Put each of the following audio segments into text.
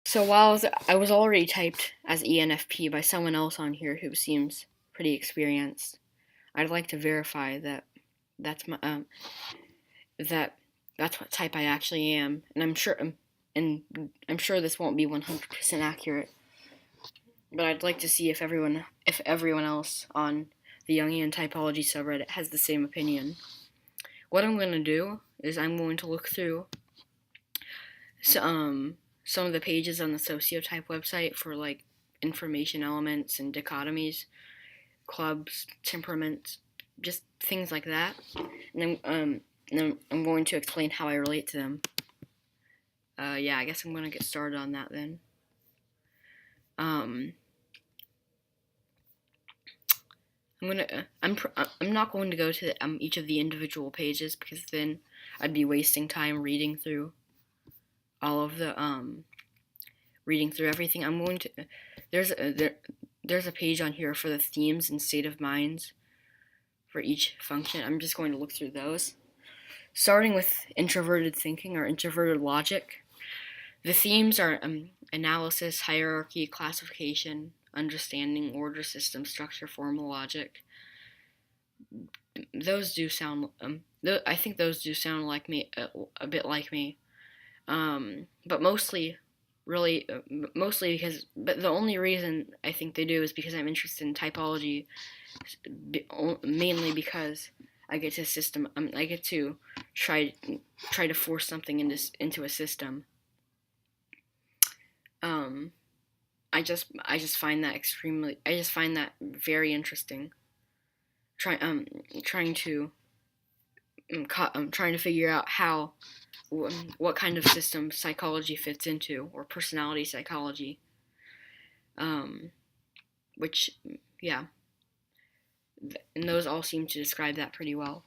So while I was already typed as ENFP by someone else on here who seems pretty experienced, I'd like to verify that that's my that that's what type I actually am, and I'm sure this won't be 100% accurate, but I'd like to see if everyone else on the Jungian typology subreddit has the same opinion. What I'm going to do is I'm going to look through some of the pages on the sociotype website for like information elements and dichotomies, clubs, temperaments, just things like that. And then I'm going to explain how I relate to them. Yeah, I guess I'm going to get started on that then. Um, I'm not going to go to each of the individual pages because then I'd be wasting time reading through all of the reading through everything. I'm going to there's a page on here for the themes and state of minds for each function. I'm just going to look through those. Starting with introverted thinking or introverted logic, the themes are analysis, hierarchy, classification, understanding, order, system, structure, formal logic. Those do sound, I think those do sound like me, a bit like me. But mostly because, but the only reason I think they do is because I'm interested in typology, mainly because I get to try to force something into a system. Um, I just find that very interesting. Trying to trying to figure out how what kind of system psychology fits into, or personality psychology. Um, which, yeah, and those all seem to describe that pretty well.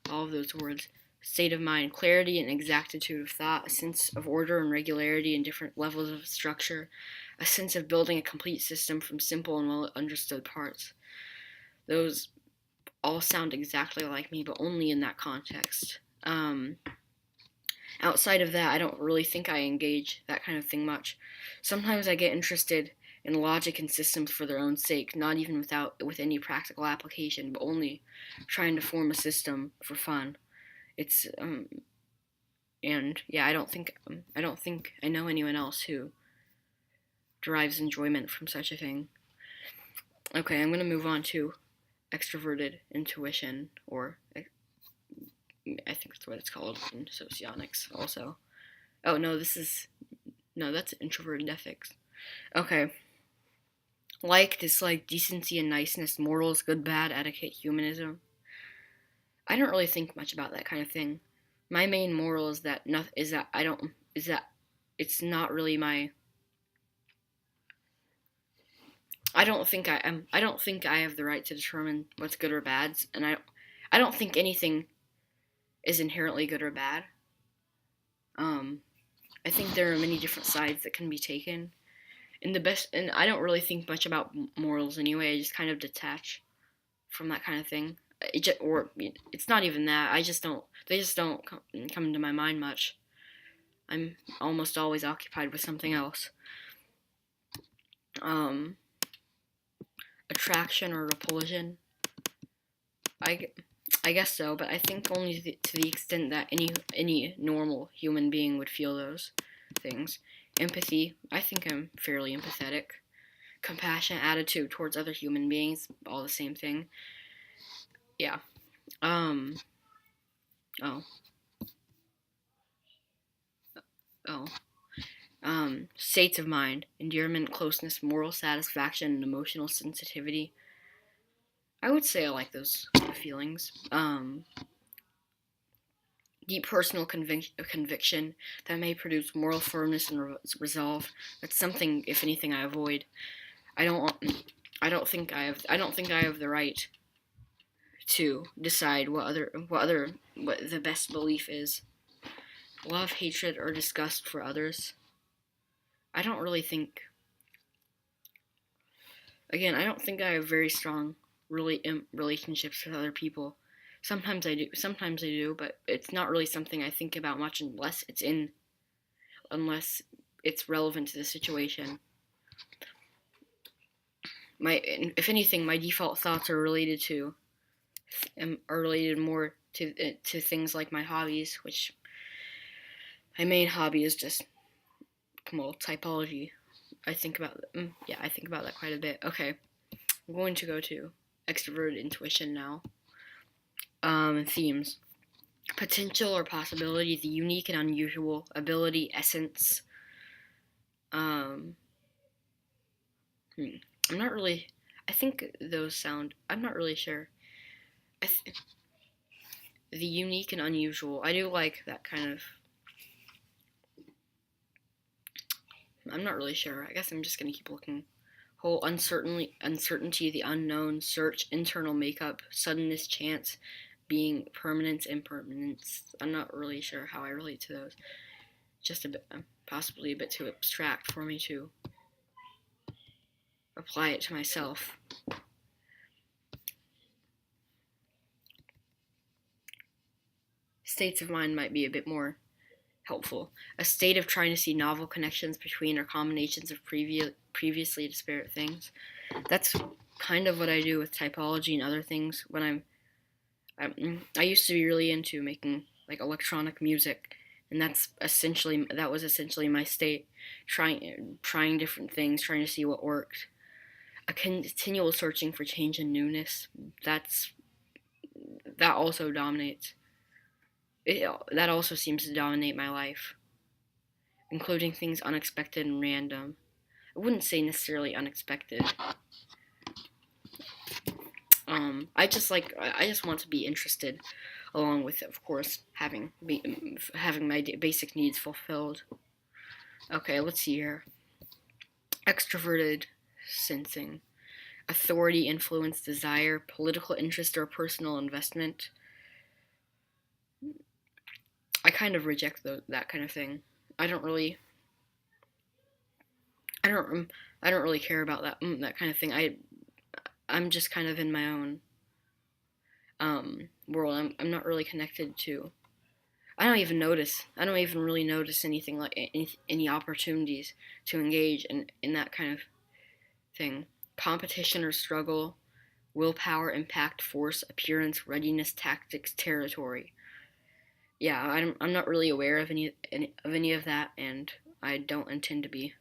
All of those words: state of mind, clarity and exactitude of thought, a sense of order and regularity in different levels of structure, a sense of building a complete system from simple and well understood parts. Those all sound exactly like me, but only in that context. Outside of that, I don't really think I engage that kind of thing much. Sometimes I get interested in logic and systems for their own sake, not even with any practical application, but only trying to form a system for fun. It's and yeah, I don't think I know anyone else who derives enjoyment from such a thing. Okay, I'm gonna move on to extroverted intuition, or I think that's what it's called in socionics also. Oh no, that's introverted ethics. Okay. Like, dislike, decency and niceness, morals, good, bad, etiquette, humanism. I don't really think much about that kind of thing. My main moral is that it's not really my. I don't think I have the right to determine what's good or bad, and I don't think anything is inherently good or bad. Um, I think there are many different sides that can be taken. And I don't really think much about morals anyway. I just kind of detach from that kind of thing. Or it's not even that. They just don't come into my mind much. I'm almost always occupied with something else. Um, Attraction or repulsion. I, I guess so, but I think only to the extent that any normal human being would feel those things. Empathy. I think I'm fairly empathetic. Compassion, attitude towards other human beings, all the same thing. Yeah. Um. Oh. Oh. States of mind: endearment, closeness, moral satisfaction, and emotional sensitivity. I would say I like those feelings. Deep personal conviction that may produce moral firmness and resolve. That's something, if anything, I avoid. I don't. I don't think I have the right to decide what the best belief is. Love, hatred, or disgust for others. I don't really think. Again, I don't think I have very strong relationships with other people. Sometimes I do, but it's not really something I think about much unless it's relevant to the situation. If anything, my default thoughts are related more to things like my hobbies, which my main hobby is just typology. I think about that quite a bit. Okay, I'm going to go to extroverted intuition now. Themes: potential or possibility, the unique and unusual, ability, essence. I'm not really. I think those sound. I'm not really sure. The unique and unusual. I do like that kind of. I'm not really sure. I guess I'm just gonna keep looking. Whole uncertainty, the unknown, search, internal makeup, suddenness, chance, being, permanence, impermanence. I'm not really sure how I relate to those. Just a bit, possibly a bit too abstract for me to apply it to myself. States of mind might be a bit more helpful. A state of trying to see novel connections between or combinations of previously disparate things. That's kind of what I do with typology and other things when I used to be really into making like electronic music, and that was essentially my state, trying different things, trying to see what worked. A continual searching for change and newness. That also dominates. That also seems to dominate my life, including things unexpected and random. I wouldn't say necessarily unexpected. I just want to be interested, along with, of course, having my basic needs fulfilled. Okay, let's see here. Extroverted sensing: authority, influence, desire, political interest, or personal investment. I kind of reject that kind of thing. I don't really care about that kind of thing. I'm just kind of in my own world. I'm not really connected to. I don't even really notice anything like any opportunities to engage in that kind of thing. Competition or struggle, willpower, impact, force, appearance, readiness, tactics, territory. Yeah, I'm not really aware of any of that, and I don't intend to be.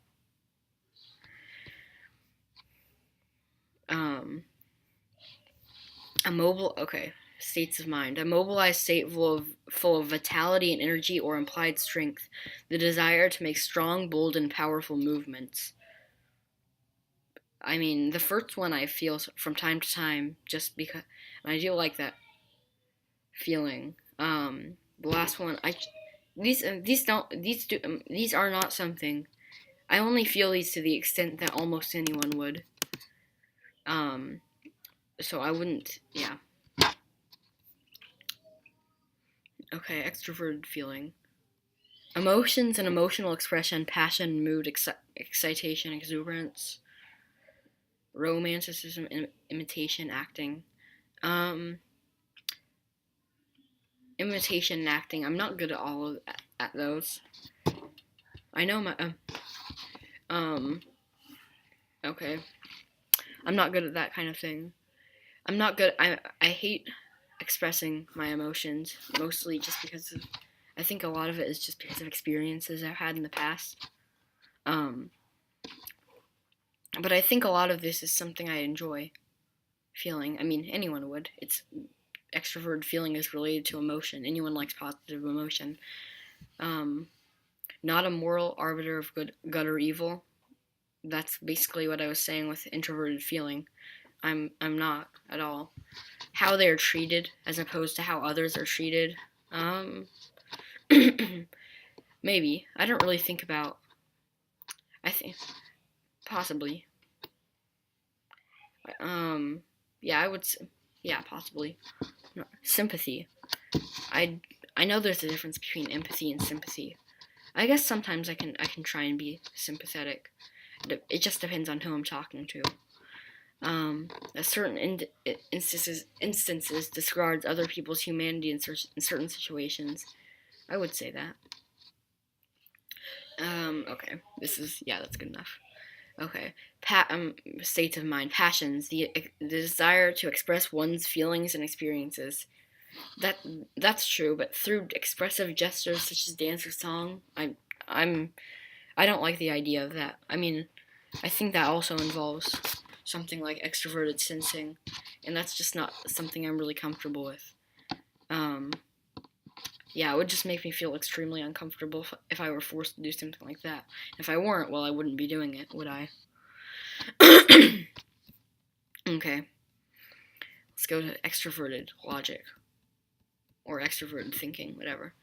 States of mind. A mobilized state full of vitality and energy or implied strength. The desire to make strong, bold, and powerful movements. I mean, the first one I feel from time to time, just because, and I do like that feeling. The last one, these are not something. I only feel these to the extent that almost anyone would. So I wouldn't. Yeah. Okay, extroverted feeling. Emotions and emotional expression, passion, mood, excitation, exuberance, romanticism, imitation, acting. Imitation and acting. I'm not good at all of at those. I know my. Okay. I'm not good at that kind of thing. I'm not good. I hate expressing my emotions, mostly just because I think a lot of it is just because of experiences I've had in the past. But I think a lot of this is something I enjoy feeling. I mean, anyone would. Extroverted feeling is related to emotion. Anyone likes positive emotion. Not a moral arbiter of good or evil. That's basically what I was saying with introverted feeling. I'm not at all. How they are treated as opposed to how others are treated. Maybe. I don't really think about. I think possibly. Yeah, I would. Yeah, possibly. Sympathy. I know there's a difference between empathy and sympathy. I guess sometimes I can try and be sympathetic. It just depends on who I'm talking to. A certain instances disregards other people's humanity in certain situations. I would say that. Okay. That's good enough. Okay. States of mind, passions, the desire to express one's feelings and experiences. That that's true, but through expressive gestures such as dance or song, I'm I don't like the idea of that. I mean, I think that also involves something like extroverted sensing, and that's just not something I'm really comfortable with. Um, yeah, it would just make me feel extremely uncomfortable if I were forced to do something like that. If I weren't, well, I wouldn't be doing it, would I? Okay, let's go to extroverted logic or extroverted thinking, whatever.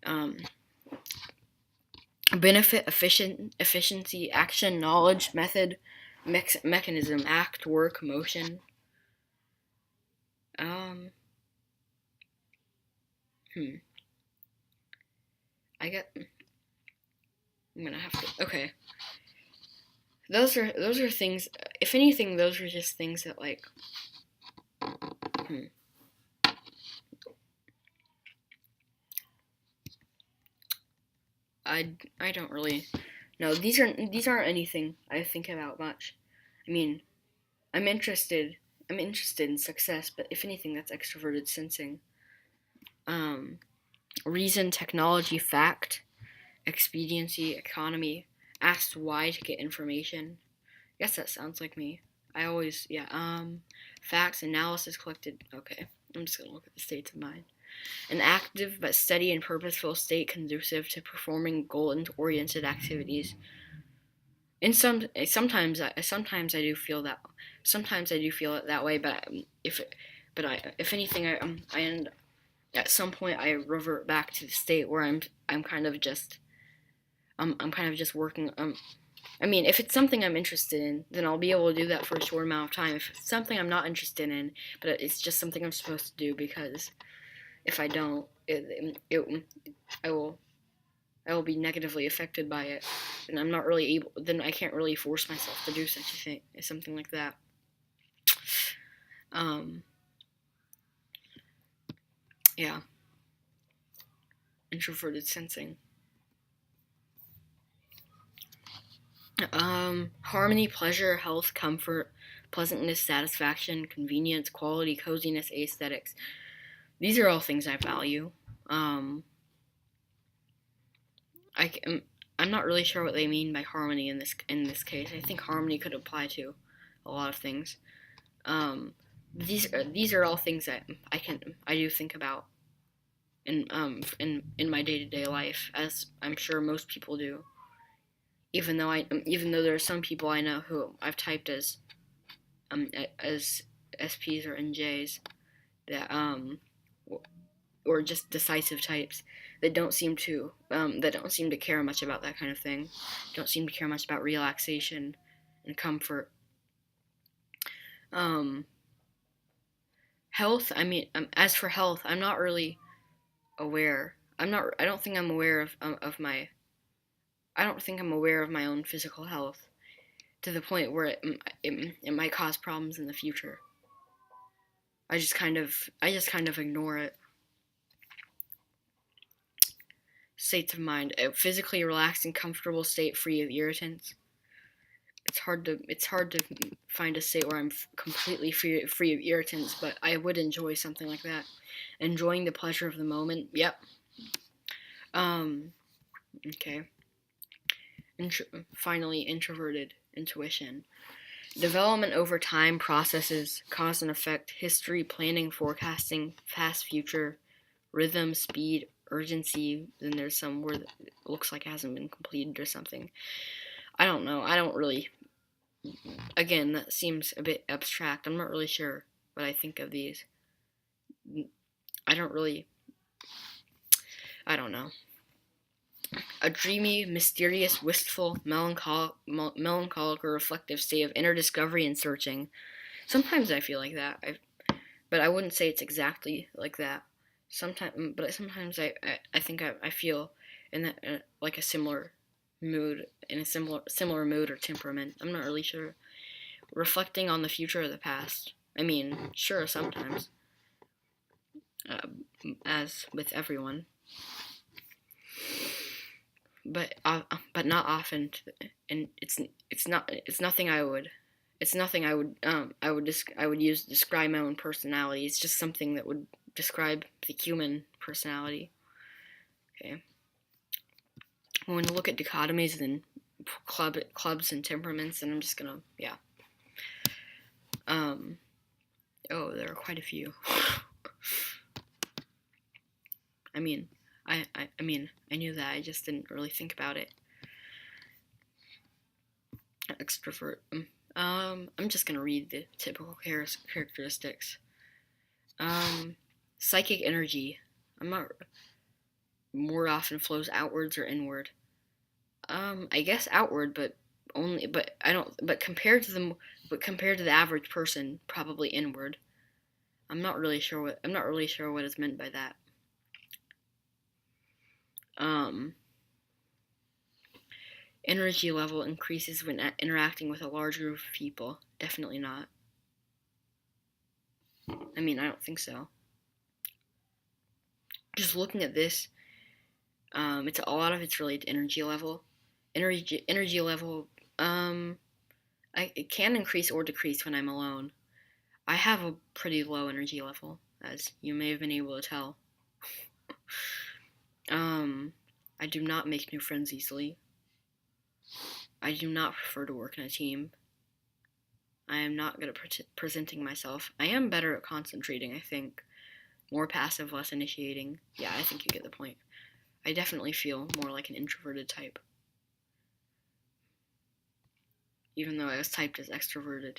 Um, benefit, efficiency, action, knowledge, method, mechanism, act, work, motion. Um, hmm. I get. I'm gonna have to. Okay, those are things. If anything, those are just things that like. Hmm. I don't really. No, these aren't anything I think about much. I mean, I'm interested. I'm interested in success, but if anything, that's extroverted sensing. Um, reason, technology, fact, expediency, economy, asked why to get information. I guess that sounds like me. I always, yeah, facts, analysis, collected. Okay, I'm just gonna look at the states of mind. An active but steady and purposeful state conducive to performing goal-oriented activities. And sometimes I do feel that. Sometimes I do feel it that way, but if anything, I end at some point I revert back to the state where I'm kind of just I'm kind of just working. I mean, if it's something I'm interested in, then I'll be able to do that for a short amount of time. If it's something I'm not interested in, but it's just something I'm supposed to do because if I don't, I will I will be negatively affected by it, and I'm not really able. Then I can't really force myself to do such a thing, something like that. Um, yeah, introverted sensing. Harmony, pleasure, health, comfort, pleasantness, satisfaction, convenience, quality, coziness, aesthetics. These are all things I value. Um, I, I'm not really sure what they mean by harmony in this case. I think harmony could apply to a lot of things. Um, these are all things that I do think about in my day to day life, as I'm sure most people do. Even though there are some people I know who I've typed as SPs or NJs that or just decisive types that don't seem to care much about that kind of thing. Don't seem to care much about relaxation and comfort. Um, health. I mean, as for health, I'm not really aware. I'm not. I don't think I'm aware of my. I don't think I'm aware of my own physical health to the point where it might cause problems in the future. I just kind of ignore it. States of mind: a physically relaxed and comfortable state free of irritants. It's hard to find a state where I'm completely free of irritants, but I would enjoy something like that. Enjoying the pleasure of the moment. Yep. Um. Okay. Finally, introverted intuition. Development over time, processes, cause and effect, history, planning, forecasting, past, future, rhythm, speed, urgency. Then there's some word that looks like it hasn't been completed or something. I don't know. I don't really. Again, that seems a bit abstract. I'm not really sure what I think of these. I don't really. I don't know. A dreamy, mysterious, wistful, melancholic or reflective state of inner discovery and searching. Sometimes I feel like that. But I wouldn't say it's exactly like that. Sometimes I think I feel in that like a similar mood, in a similar mood or temperament. I'm not really sure. Reflecting on the future or the past. I mean, sure, sometimes, uh, as with everyone. but not often. And it's nothing I would. It's nothing I would use to describe my own personality. It's just something that would describe the human personality. Okay. I'm going to look at dichotomies and clubs and temperaments, and I'm just gonna Oh, there are quite a few. I mean, I knew that. I just didn't really think about it. Extrovert. I'm just gonna read the typical characteristics. Psychic energy. I'm not. More often flows outwards or inward. I guess outward, but only. But I don't. But compared to the average person, probably inward. I'm not really sure what is meant by that. Energy level increases when interacting with a large group of people. Definitely not. I don't think so. Just looking at this, it's a lot of it's related to energy level. Energy level, it can increase or decrease when I'm alone. I have a pretty low energy level, as you may have been able to tell. I do not make new friends easily. I do not prefer to work in a team. I am not good at presenting myself. I am better at concentrating, I think. More passive, less initiating. Yeah, I think you get the point. I definitely feel more like an introverted type. Even though I was typed as extroverted.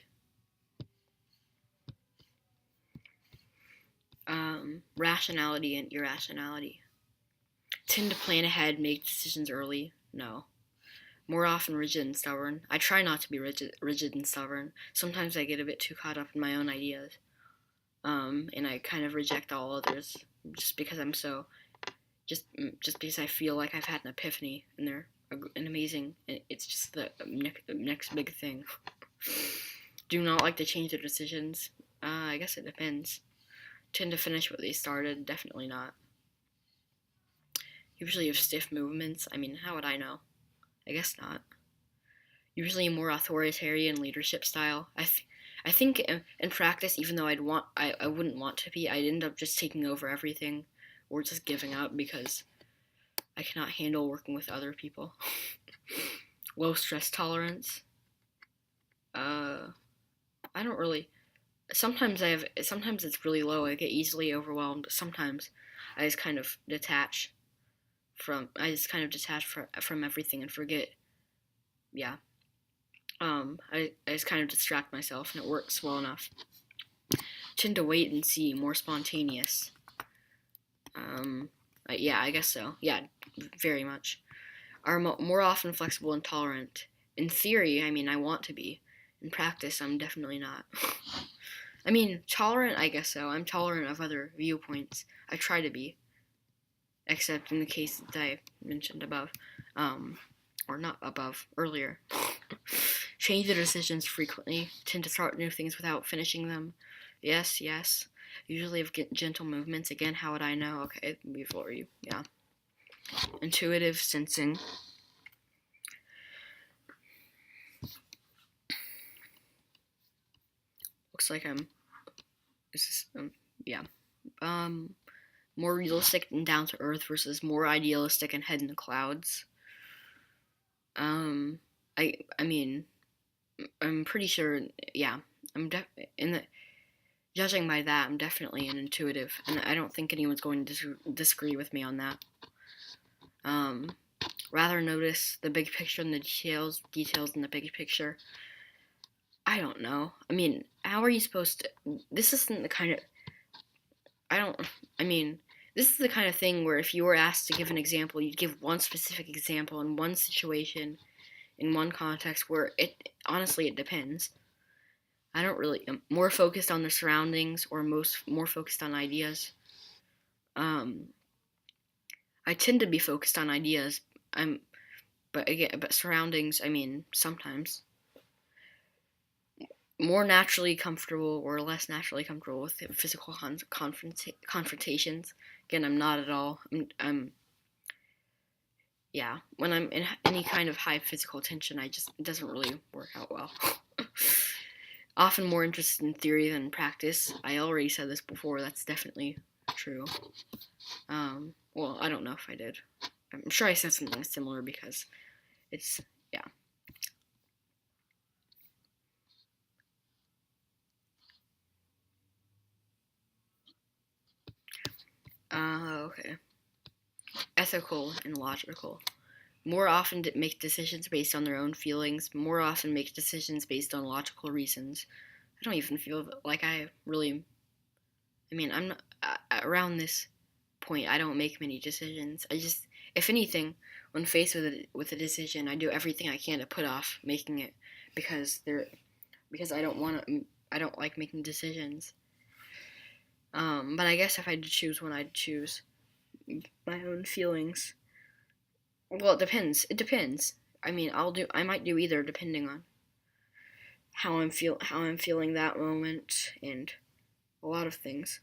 Rationality and irrationality. Tend to plan ahead, make decisions early. No. More often rigid and stubborn. I try not to be rigid and stubborn. Sometimes I get a bit too caught up in my own ideas. And I kind of reject all others just because I'm so just because I feel like I've had an epiphany and they're an amazing. It's just the next big thing. Do not like to change their decisions. I guess it depends. Tend to finish what they started. Definitely not. Usually have stiff movements. How would I know? I guess not. Usually a more authoritarian leadership style. I think in practice, even though I wouldn't want to be, I'd end up just taking over everything, or just giving up because I cannot handle working with other people. Low stress tolerance. I don't really. Sometimes it's really low. I get easily overwhelmed. But sometimes I just kind of detach from everything and forget. Yeah. I just kind of distract myself and it works well enough. Tend to wait and see, more spontaneous. Yeah, I guess so. Yeah, very much. Are more often flexible and tolerant. In theory, I want to be. In practice, I'm definitely not. Tolerant, I guess so. I'm tolerant of other viewpoints. I try to be. Except in the case that I mentioned above. Or not above, earlier. Change their decisions frequently. Tend to start new things without finishing them. Yes. Usually have gentle movements. Again, how would I know? Okay, before you. Yeah. Intuitive sensing. Looks like yeah. More realistic and down to earth versus more idealistic and head in the clouds. I'm pretty sure. Yeah, judging by that, I'm definitely an intuitive, and I don't think anyone's going to disagree with me on that. Rather notice the big picture and the details in the big picture. I don't know. How are you supposed to? This isn't the kind of. This is the kind of thing where if you were asked to give an example, you'd give one specific example in one situation, in one context where it depends. I don't really. I'm more focused on the surroundings or more focused on ideas. I tend to be focused on ideas. But surroundings. Sometimes more naturally comfortable or less naturally comfortable with physical confrontations. Again, I'm not at all. yeah, when I'm in any kind of high physical tension, it doesn't really work out well. Often more interested in theory than practice. I already said this before. That's definitely true. Well, I don't know if I did. I'm sure I said something similar because it's, yeah. Okay. Ethical and logical. More often make decisions based on their own feelings. More often make decisions based on logical reasons. I don't even feel like I really. I mean, I'm not around this point. I don't make many decisions. I just, if anything, when faced with a decision, I do everything I can to put off making it because because I don't want to. I don't like making decisions. But I guess if I had to choose one, I'd choose my own feelings. Well, it depends. It depends. I mean, I might do either depending on how I'm feeling that moment and a lot of things.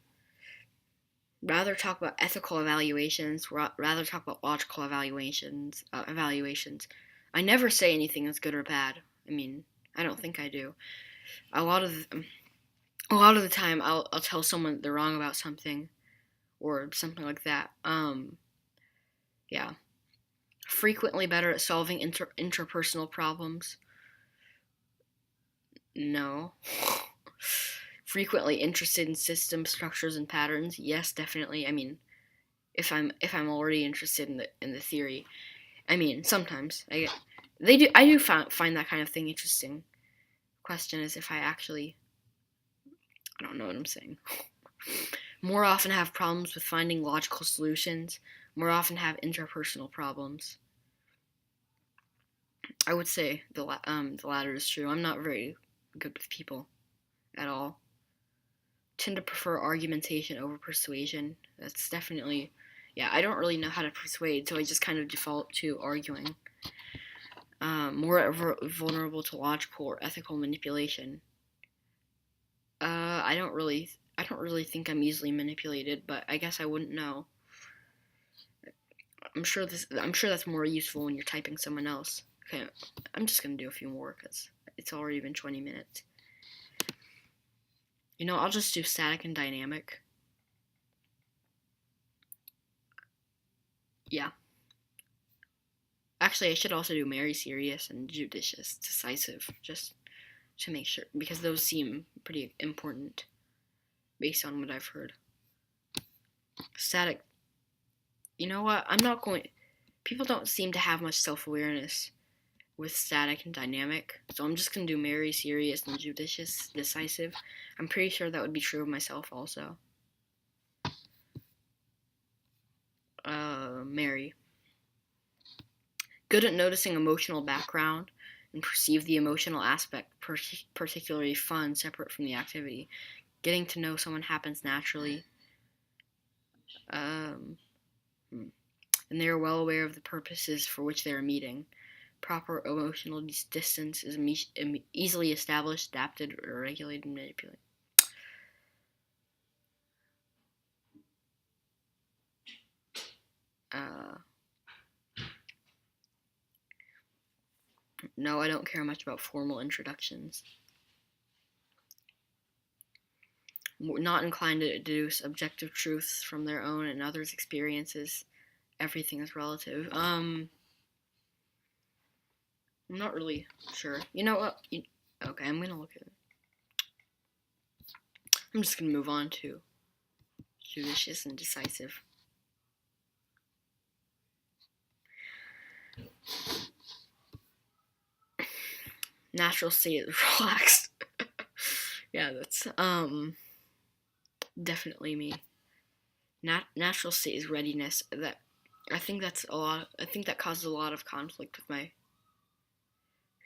Rather talk about ethical evaluations, rather talk about logical evaluations. I never say anything that's good or bad. I mean, I don't think I do. A lot of a lot of the time I'll tell someone they're wrong about something or something like that. Yeah. Frequently better at solving interpersonal problems. No. Frequently interested in system structures and patterns. Yes, definitely. I mean, if I'm already interested in the theory. I mean, sometimes I do find that kind of thing interesting. Question is if I actually, I don't know what I'm saying. More often have problems with finding logical solutions. More often have interpersonal problems. I would say the latter is true. I'm not very good with people at all. Tend to prefer argumentation over persuasion. That's definitely, yeah. I don't really know how to persuade, so I just kind of default to arguing. More vulnerable to logical or ethical manipulation. I don't really think I'm easily manipulated, but I guess I wouldn't know. I'm sure that's more useful when you're typing someone else. Okay, I'm just gonna do a few more because it's already been 20 minutes. I'll just do static and dynamic. Yeah. Actually, I should also do Mary, serious, and judicious, decisive, just to make sure, because those seem pretty important based on what I've heard. Static. You know what? I'm not going. People don't seem to have much self awareness with static and dynamic, so I'm just gonna do Mary, serious, and judicious, decisive. I'm pretty sure that would be true of myself also. Mary. Good at noticing emotional background and perceive the emotional aspect, particularly fun, separate from the activity. Getting to know someone happens naturally. Um, and they are well aware of the purposes for which they are meeting. Proper emotional distance is easily established, adapted, or regulated, and manipulated. Uh, no, I don't care much about formal introductions. Not inclined to deduce objective truths from their own and others' experiences. Everything is relative. I'm not really sure. You know what? Okay, I'm gonna look at it. I'm just gonna move on to judicious and decisive. Natural state is relaxed. Yeah, that's definitely me. Natural state is readiness. That I think that's a lot. I think that causes a lot of conflict with my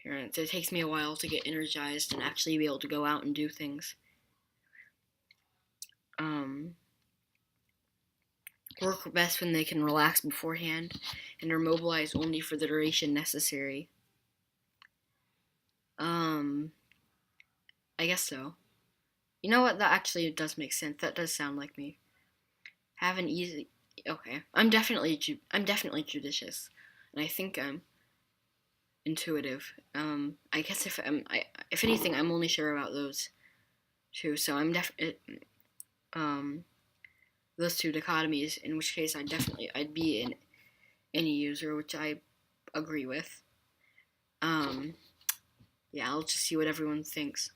parents. It takes me a while to get energized and actually be able to go out and do things. Um, Work best when they can relax beforehand and are mobilized only for the duration necessary. I guess so. You know what? That actually does make sense. That does sound like me. Have an easy. Okay, I'm definitely judicious. and I think I'm intuitive. I guess if anything, I'm only sure about those two. So I'm definitely those two dichotomies. In which case, I'd be in any user, which I agree with. Um, yeah, I'll just see what everyone thinks.